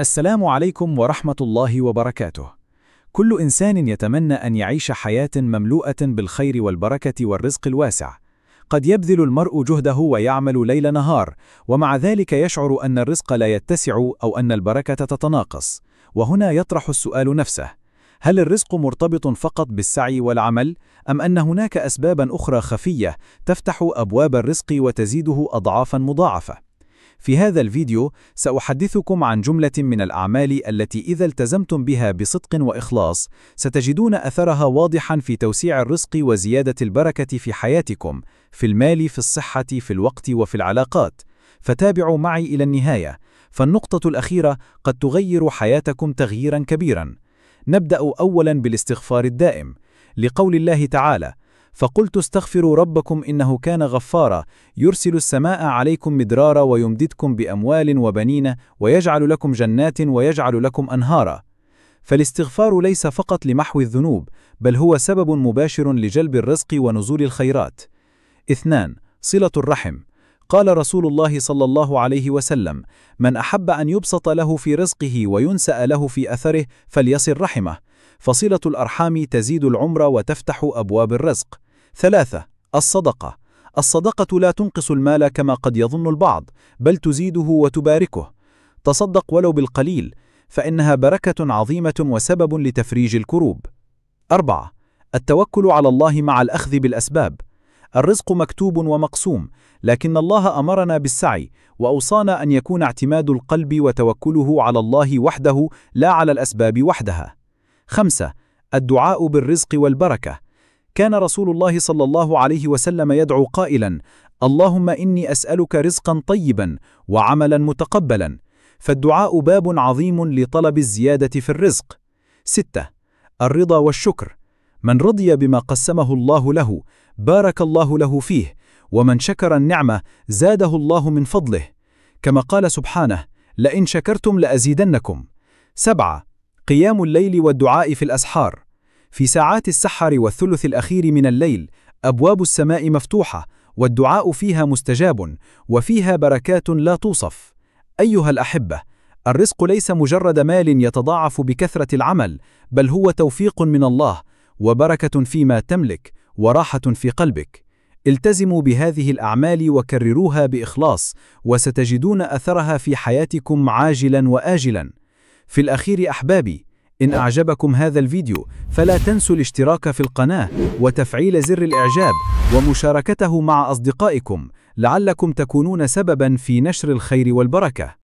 السلام عليكم ورحمة الله وبركاته. كل إنسان يتمنى أن يعيش حياة مملوءة بالخير والبركة والرزق الواسع. قد يبذل المرء جهده ويعمل ليل نهار، ومع ذلك يشعر أن الرزق لا يتسع أو أن البركة تتناقص. وهنا يطرح السؤال نفسه: هل الرزق مرتبط فقط بالسعي والعمل، أم أن هناك أسبابا أخرى خفية تفتح أبواب الرزق وتزيده أضعافا مضاعفة؟ في هذا الفيديو سأحدثكم عن جملة من الأعمال التي إذا التزمتم بها بصدق وإخلاص ستجدون أثرها واضحا في توسيع الرزق وزيادة البركة في حياتكم، في المال، في الصحة، في الوقت وفي العلاقات. فتابعوا معي إلى النهاية، فالنقطة الأخيرة قد تغير حياتكم تغييرا كبيرا. نبدأ أولا بالاستغفار الدائم، لقول الله تعالى: فقلت استغفروا ربكم إنه كان غفارا يرسل السماء عليكم مدرارا ويمددكم بأموال وبنين ويجعل لكم جنات ويجعل لكم أنهارا. فالاستغفار ليس فقط لمحو الذنوب، بل هو سبب مباشر لجلب الرزق ونزول الخيرات. 2. صلة الرحم. قال رسول الله صلى الله عليه وسلم: من أحب أن يبسط له في رزقه وينسأ له في أثره فليصل رحمه، فصلة الأرحام تزيد العمر وتفتح أبواب الرزق. 3. الصدقة. الصدقة لا تنقص المال كما قد يظن البعض، بل تزيده وتباركه. تصدق ولو بالقليل، فإنها بركة عظيمة وسبب لتفريج الكروب. 4. التوكل على الله مع الأخذ بالأسباب. الرزق مكتوب ومقسوم، لكن الله أمرنا بالسعي، وأوصانا أن يكون اعتماد القلب وتوكله على الله وحده لا على الأسباب وحدها. 5. الدعاء بالرزق والبركة. كان رسول الله صلى الله عليه وسلم يدعو قائلا: اللهم إني أسألك رزقا طيبا وعملا متقبلا. فالدعاء باب عظيم لطلب الزيادة في الرزق. 6. الرضا والشكر. من رضي بما قسمه الله له بارك الله له فيه، ومن شكر النعمة زاده الله من فضله، كما قال سبحانه: لئن شكرتم لأزيدنكم. 7. قيام الليل والدعاء في الأسحار. في ساعات السحر والثلث الأخير من الليل أبواب السماء مفتوحة، والدعاء فيها مستجاب، وفيها بركات لا توصف. أيها الأحبة، الرزق ليس مجرد مال يتضاعف بكثرة العمل، بل هو توفيق من الله، وبركة فيما تملك، وراحة في قلبك. التزموا بهذه الأعمال وكرروها بإخلاص، وستجدون أثرها في حياتكم عاجلا وآجلا. في الأخير أحبابي، إن أعجبكم هذا الفيديو فلا تنسوا الاشتراك في القناة وتفعيل زر الإعجاب ومشاركته مع أصدقائكم، لعلكم تكونون سببا في نشر الخير والبركة.